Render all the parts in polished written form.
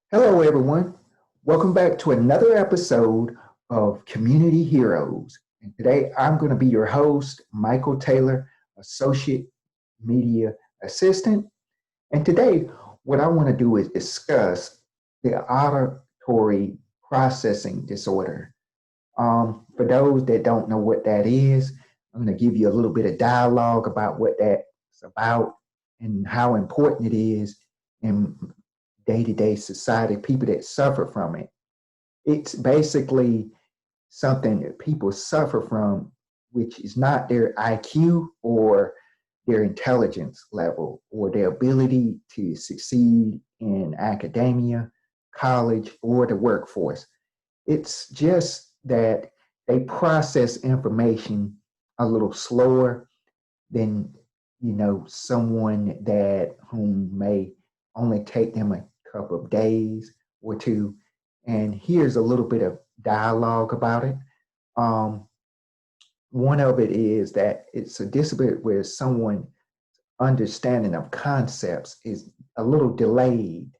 Hello, everyone. Welcome back to another episode of Community Heroes. And today I'm going to be your host, Michael Taylor, Associate Media Assistant. And today, what I want to do is discuss the auditory processing disorder. For those that don't know what that is, I'm going to give you a little bit of dialogue about what that's about and how important it is in day-to-day society, people that suffer from it. It's basically something that people suffer from, which is not their IQ or their intelligence level or their ability to succeed in academia, college, or the workforce. It's just that they process information a little slower than someone that whom may only take them a couple of days or two. And here's a little bit of dialogue about it. Um, One of it is that it's a disability where someone understanding of concepts is a little delayed.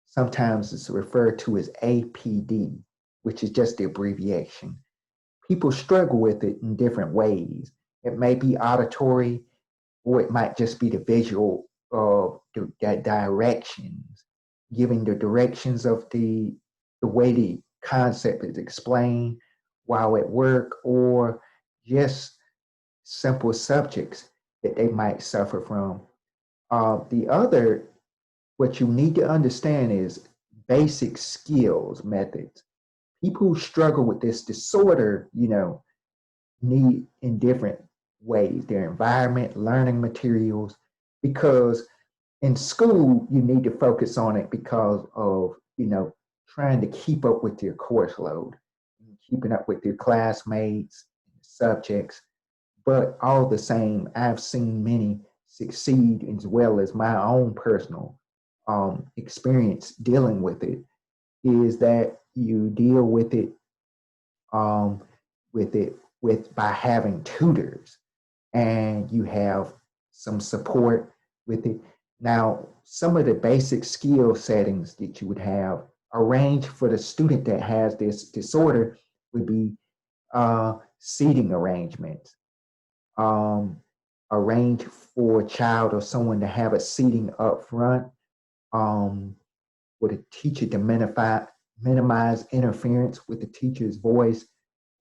Sometimes it's referred to as APD, which is just the abbreviation. People struggle with it in different ways. It may be auditory, or it might just be the visual of the directions, giving the directions of the way the concept is explained while at work, or just simple subjects that they might suffer from. The other, what you need to understand is basic skills methods. People who struggle with this disorder, need in different ways their environment, learning materials, because in school you need to focus on it because of trying to keep up with your course load, keeping up with your classmates, subjects. But all the same, I've seen many succeed as well as my own personal experience dealing with it is that you deal um, with it with by having tutors, and you have some support with it. Now, some of the basic skill settings that you would have arranged for the student that has this disorder would be seating arrangements, um, arrange for a child or someone to have a seating up front, um, with a teacher to minimize interference with the teacher's voice,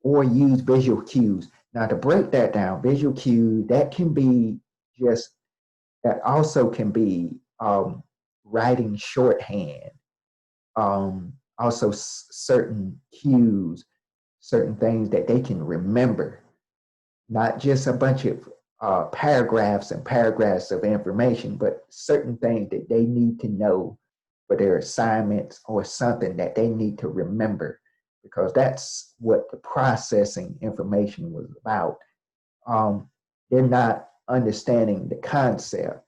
or use visual cues. Now, to break that down, visual cue that can be just that also can be writing shorthand. Also, certain cues, certain things that they can remember, not just a bunch of paragraphs and paragraphs of information, but certain things that they need to know for their assignments or something that they need to remember, because that's what the processing information was about. Um, they're not understanding the concept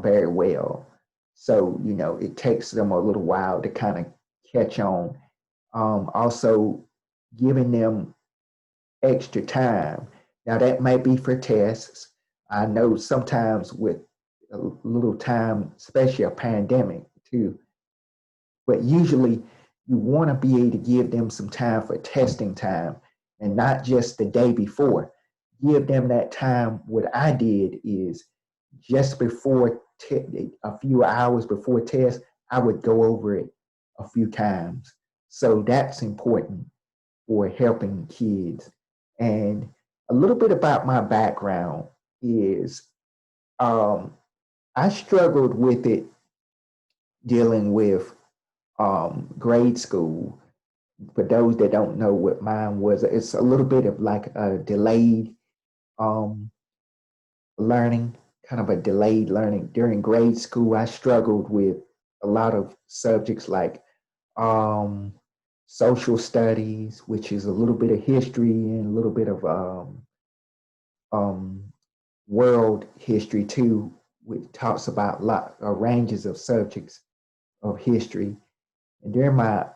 very well. So, it takes them a little while to kind of catch on. Also, giving them extra time. Now, that might be for tests. I know sometimes with a little time, especially a pandemic too, but usually you want to be able to give them some time for testing time and not just the day before. Give them that time. What I did is just before a few hours before test, I would go over it a few times. So that's important for helping kids. And a little bit about my background is um, I struggled with it dealing with grade school. For those that don't know what mine was, it's a little bit of like a delayed um, learning, kind of a delayed learning. During grade school, I struggled with a lot of subjects like um, social studies, which is a little bit of history and a little bit of um, world history too, which talks about ranges of subjects of history. And during my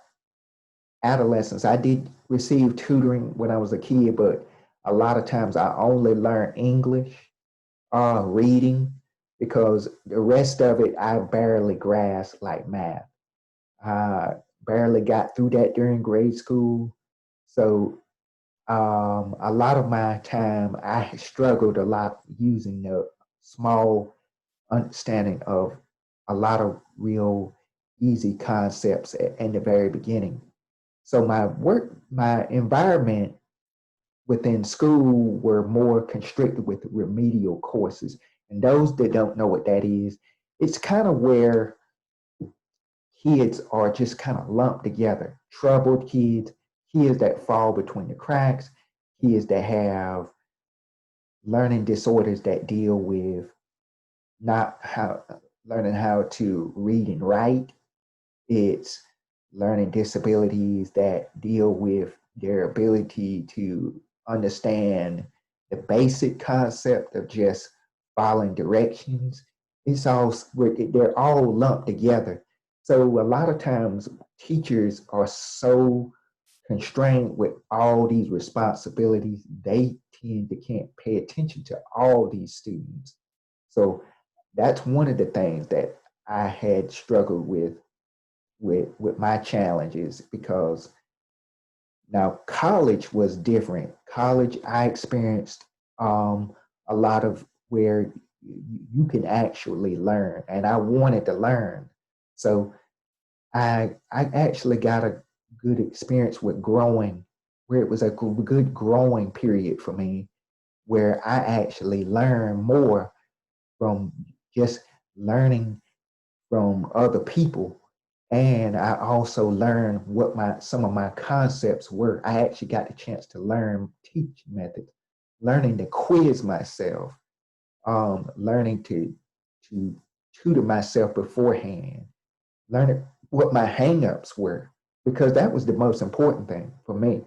adolescence, I did receive tutoring when I was a kid, but a lot of times I only learned English, reading, because the rest of it I barely grasped, like math. I barely got through that during grade school. So a lot of my time, I struggled a lot using the small understanding of a lot of real easy concepts in the very beginning. So my environment within school were more constricted with remedial courses. And those that don't know what that is, it's kind of where kids are just kind of lumped together. Troubled kids, kids that fall between the cracks, kids that have learning disorders that deal with not how learning how to read and write. It's learning disabilities that deal with their ability to understand the basic concept of just following directions. They're all lumped together. So a lot of times teachers are so constrained with all these responsibilities, they tend to can't pay attention to all these students. So that's one of the things that I had struggled with my challenges, because now college was different. College, I experienced a lot of where you can actually learn, and I wanted to learn. So I actually got a good experience with growing, where it was a good growing period for me, where I actually learned more from just learning from other people. And I also learned what my some of my concepts were. I actually got the chance to learn teach methods, learning to quiz myself, learning to tutor myself beforehand, learning what my hangups were, because that was the most important thing for me.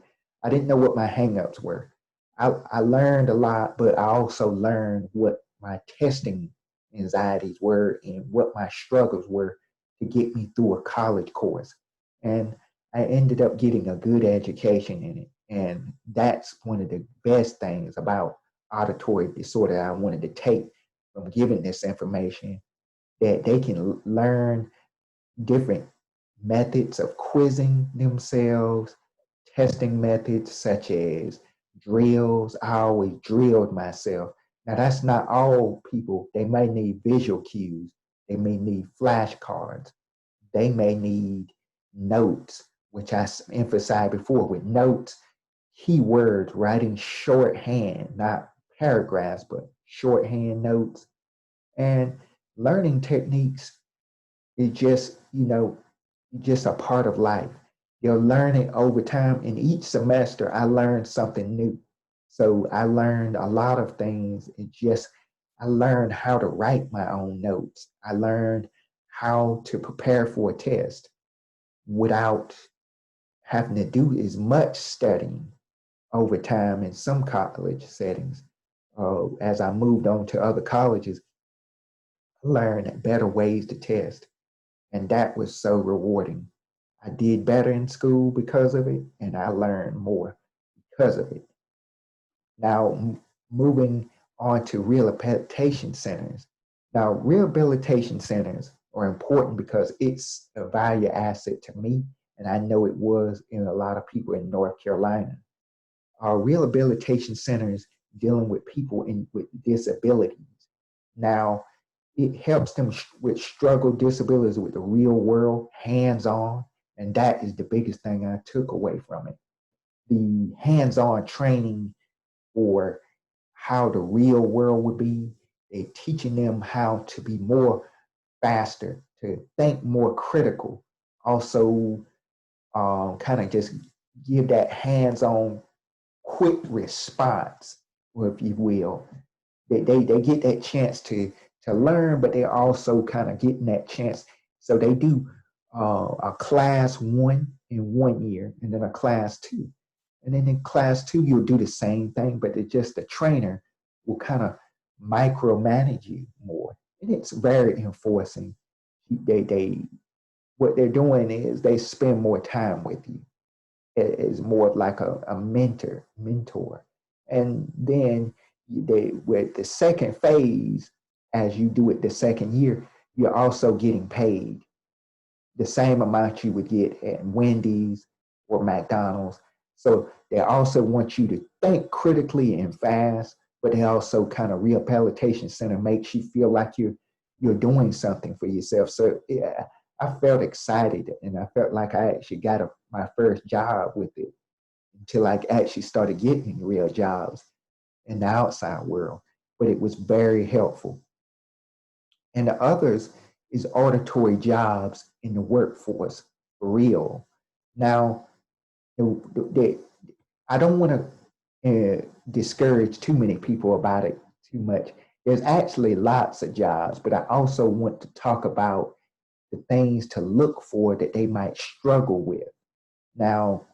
I didn't know what my hangups were. I learned a lot, but I also learned what my testing anxieties were and what my struggles were to get me through a college course. And I ended up getting a good education in it. And that's one of the best things about auditory disorder I wanted to take from giving this information, that they can learn different methods of quizzing themselves, testing methods such as drills. I always drilled myself. Now, that's not all people. They may need visual cues, they may need flashcards, they may need notes, which I emphasized before with notes, keywords, writing shorthand, not paragraphs, but shorthand notes, and learning techniques is just a part of life. You're learning over time. In each semester, I learned something new. So I learned a lot of things. I learned how to write my own notes. I learned how to prepare for a test without having to do as much studying over time in some college settings. As I moved on to other colleges, I learned better ways to test. And that was so rewarding. I did better in school because of it, and I learned more because of it. Now, moving on to rehabilitation centers. Now, rehabilitation centers are important because it's a value asset to me, and I know it was in a lot of people in North Carolina. Our rehabilitation centers dealing with people with disabilities. Now, it helps them with struggle disabilities with the real world, hands on, and that is the biggest thing I took away from it. The hands on training for how the real world would be. They're teaching them how to be more faster, to think more critical. Also, kind of just give that hands on quick response, if you will. They get that chance to learn, but they're also kind of getting that chance. So they do a class 1 in 1 year, and then a class 2. And then in class 2, you'll do the same thing, but it's just the trainer will kind of micromanage you more. And it's very enforcing. They what they're doing is they spend more time with you. Is more like a mentor. And then they with the second phase, as you do it the second year, you're also getting paid. the same amount you would get at Wendy's or McDonald's. So they also want you to think critically and fast, but they also kind of rehabilitation center makes you feel like you're doing something for yourself. So yeah, I felt excited and I felt like I actually got my first job with it until I actually started getting real jobs in the outside world. But it was very helpful. And the others is auditory jobs in the workforce for real. Now, I don't want to discourage too many people about it too much. There's actually lots of jobs, but I also want to talk about the things to look for that they might struggle with. Now,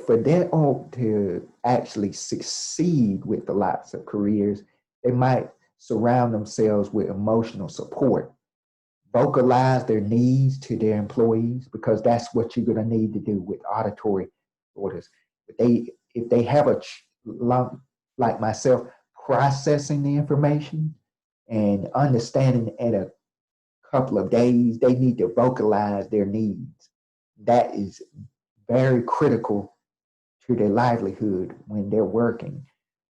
for them all to actually succeed with the lots of careers, they might surround themselves with emotional support, vocalize their needs to their employees, because that's what you're going to need to do with auditory disorders. If they have like myself, processing the information and understanding at a couple of days, they need to vocalize their needs. That is very critical to their livelihood when they're working,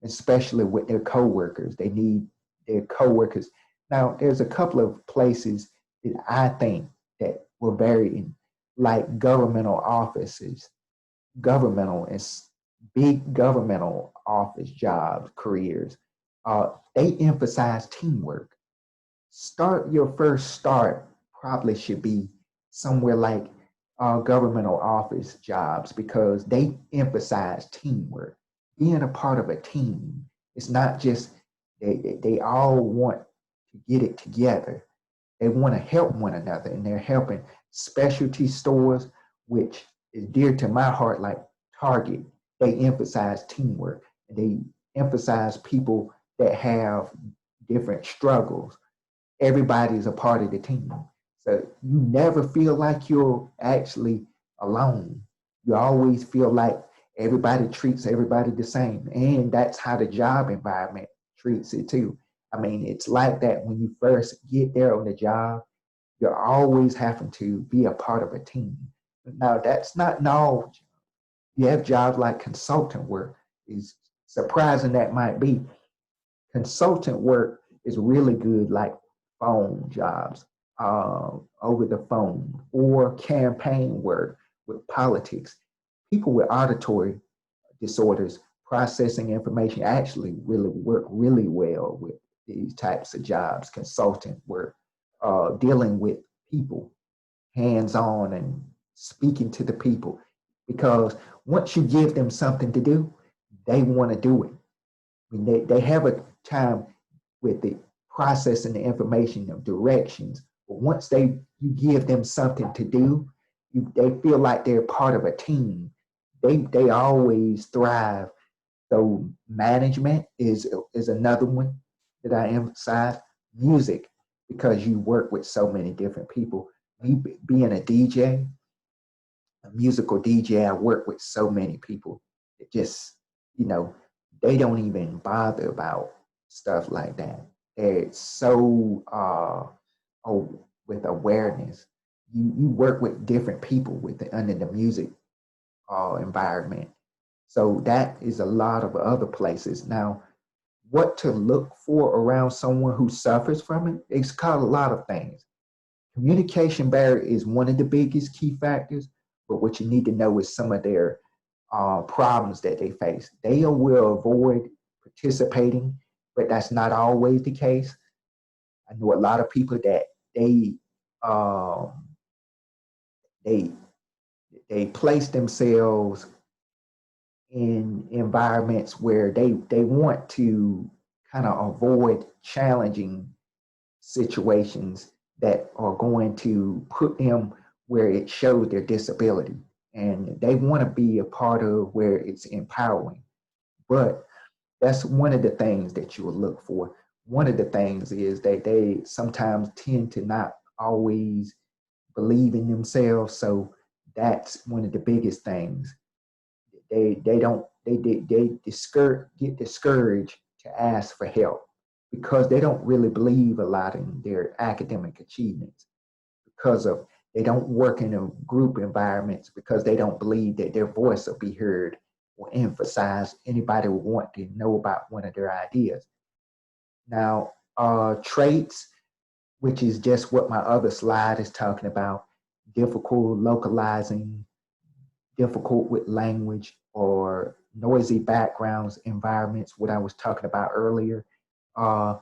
especially with their coworkers. They need their coworkers. Now, there's a couple of places that I think that were very like governmental offices, governmental and big governmental office jobs, careers. They emphasize teamwork. Your first start probably should be somewhere like governmental office jobs because they emphasize teamwork, being a part of a team. It's not just they all want to get it together. They want to help one another, and they're helping specialty stores, which is dear to my heart, like Target. They emphasize teamwork, and they emphasize people that have different struggles. Everybody's a part of the team. So you never feel like you're actually alone. You always feel like everybody treats everybody the same. And that's how the job environment treats it too. I mean, it's like that when you first get there on the job, you're always having to be a part of a team. Now, that's not in all. You have jobs like consultant work, is surprising that might be. Consultant work is really good, like phone jobs, over the phone, or campaign work with politics. People with auditory disorders processing information actually really work really well with these types of jobs. Consultant work, dealing with people, hands on, and speaking to the people. Because once you give them something to do, they want to do it. I mean, they have a time with the processing the information of directions. But once you give them something to do, they feel like they're part of a team. They always thrive. So management is another one that I emphasize. Music, because you work with so many different people. Me being a musical DJ, I work with so many people. It just, you know, they don't even bother about stuff like that. They're so with awareness. You work with different people under the music environment. So that is a lot of other places. Now, what to look for around someone who suffers from it? It's called a lot of things. Communication barrier is one of the biggest key factors, but what you need to know is some of their problems that they face. They will avoid participating, but that's not always the case. I know a lot of people that um, they they place themselves in environments where they want to kind of avoid challenging situations that are going to put them where it shows their disability. And they want to be a part of where it's empowering. But that's one of the things that you will look for. One of the things is that they sometimes tend to not always believe in themselves. So that's one of the biggest things. They don't get discouraged to ask for help because they don't really believe a lot in their academic achievements because of They don't work in a group environments because they don't believe that their voice will be heard or emphasized. Anybody would want to know about one of their ideas. Now, traits, which is just what my other slide is talking about, difficult localizing, difficult with language, or noisy backgrounds, environments, what I was talking about earlier, uh,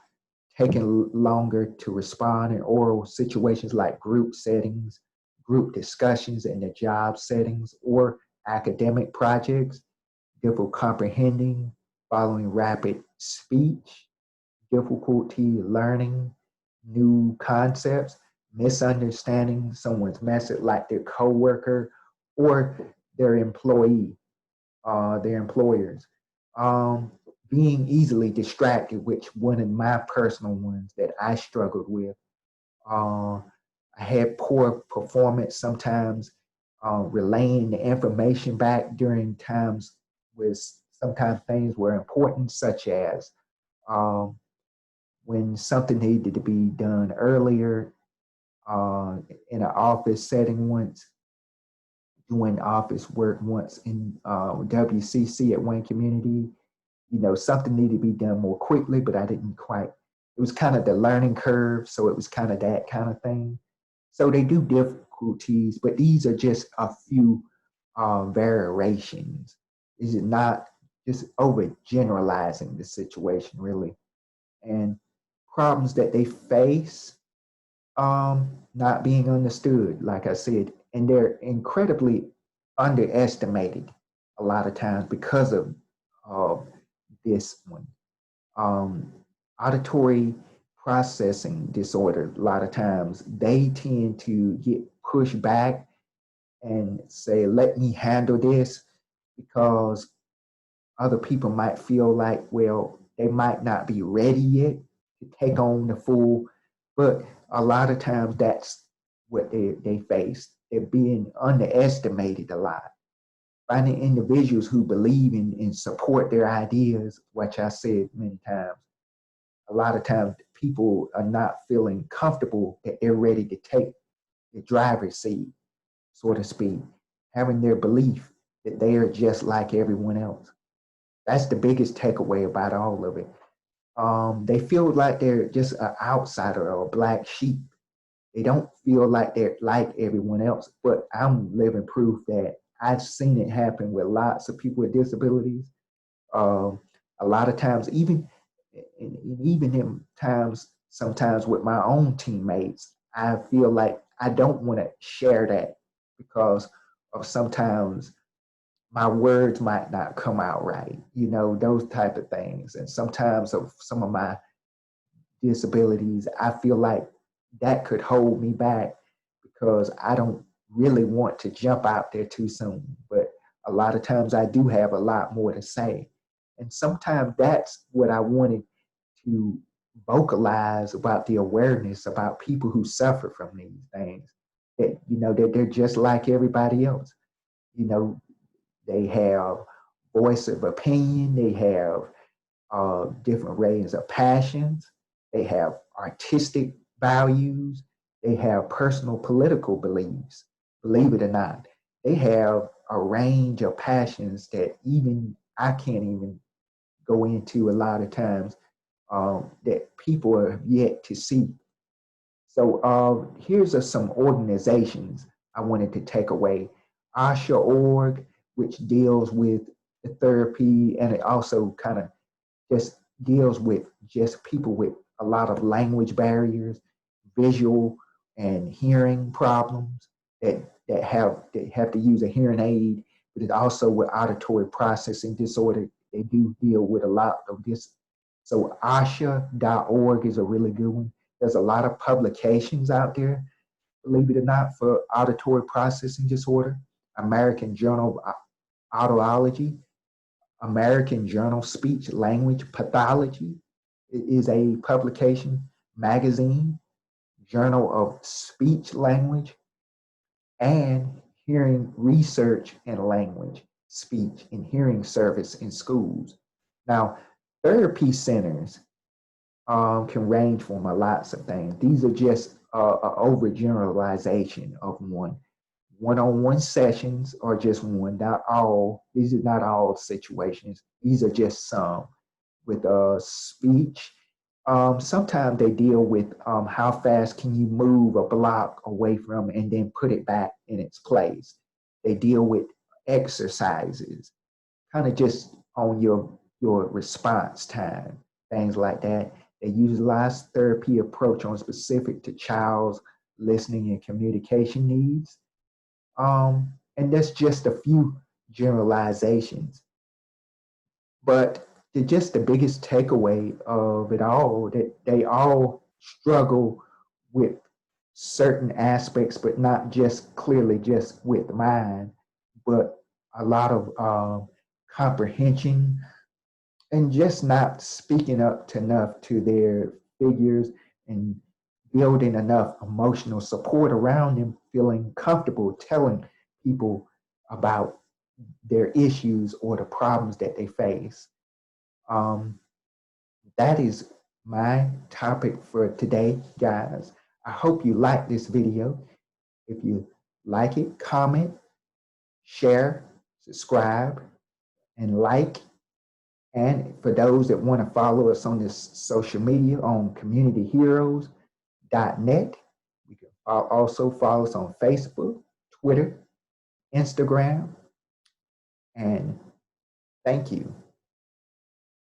taking longer to respond in oral situations like group settings, group discussions in the job settings, or academic projects, difficult comprehending, following rapid speech, difficulty learning new concepts, misunderstanding someone's message, like their coworker or their employee, their employers. Um, Being easily distracted, which one of my personal ones that I struggled with. Uh, I had poor performance sometimes, relaying the information back during times with sometimes things were important, such as um, when something needed to be done earlier uh, in an office setting once, doing office work once in WCC at Wayne Community. You know, something needed to be done more quickly, but I didn't quite. It was kind of the learning curve, so it was kind of that kind of thing. So they do difficulties, but these are just a few variations. Is it not just over generalizing the situation, really? And problems that they face, not being understood, like I said, and they're incredibly underestimated a lot of times because of uh, this one. Um, Auditory processing disorder, a lot of times they tend to get pushed back and say, let me handle this, because other people might feel like, well, they might not be ready yet to take on the full, but a lot of times that's what they face. They're being underestimated a lot. Finding individuals who believe in and support their ideas, which I said many times, a lot of times people are not feeling comfortable that they're ready to take the driver's seat, so to speak, having their belief that they are just like everyone else. That's the biggest takeaway about all of it. They feel like they're just an outsider or a black sheep. They don't feel like they're like everyone else. But I'm living proof that I've seen it happen with lots of people with disabilities. Um, a lot of times, even in times, sometimes with my own teammates, I feel like I don't want to share that because of sometimes my words might not come out right, you know, those type of things. And sometimes of some of my disabilities, I feel like that could hold me back because I don't really want to jump out there too soon. But a lot of times I do have a lot more to say. And sometimes that's what I wanted to vocalize about, the awareness about people who suffer from these things. That, you know, that they're just like everybody else. You know, they have voice of opinion. They have different range of passions. They have artistic values. They have personal political beliefs. Believe it or not, they have a range of passions that even I can't even go into a lot of times, that people are yet to see. So here's some organizations I wanted to take away. Asha.org, which deals with the therapy, and it also kind of just deals with just people with a lot of language barriers, visual and hearing problems, that have to use a hearing aid, but it also with auditory processing disorder. They do deal with a lot of this. So Asha.org is a really good one. There's a lot of publications out there, believe it or not, for auditory processing disorder. American Journal of Audiology, American Journal Speech Language Pathology is a publication, magazine, Journal of Speech Language, and Hearing Research and Language, Speech and Hearing Service in Schools. Now, therapy centers can range from lots of things. These are just a overgeneralization of one. One-on-one sessions are just one, not all. These are not all situations. These are just some. With speech, sometimes they deal with how fast can you move a block away from and then put it back in its place. They deal with exercises, kind of just on your response time, things like that. They utilize therapy approach on specific to child's listening and communication needs. And that's just a few generalizations. But just the biggest takeaway of it all, that they all struggle with certain aspects, but not just clearly just with mind, but a lot of comprehension and just not speaking up to enough to their figures and building enough emotional support around them, feeling comfortable telling people about their issues or the problems that they face. Um, that is my topic for today, guys. I hope you like this video. If you like it, comment, share, subscribe, and like. And for those that want to follow us on this social media on communityheroes.net, you can also follow us on Facebook, Twitter, Instagram, and thank you.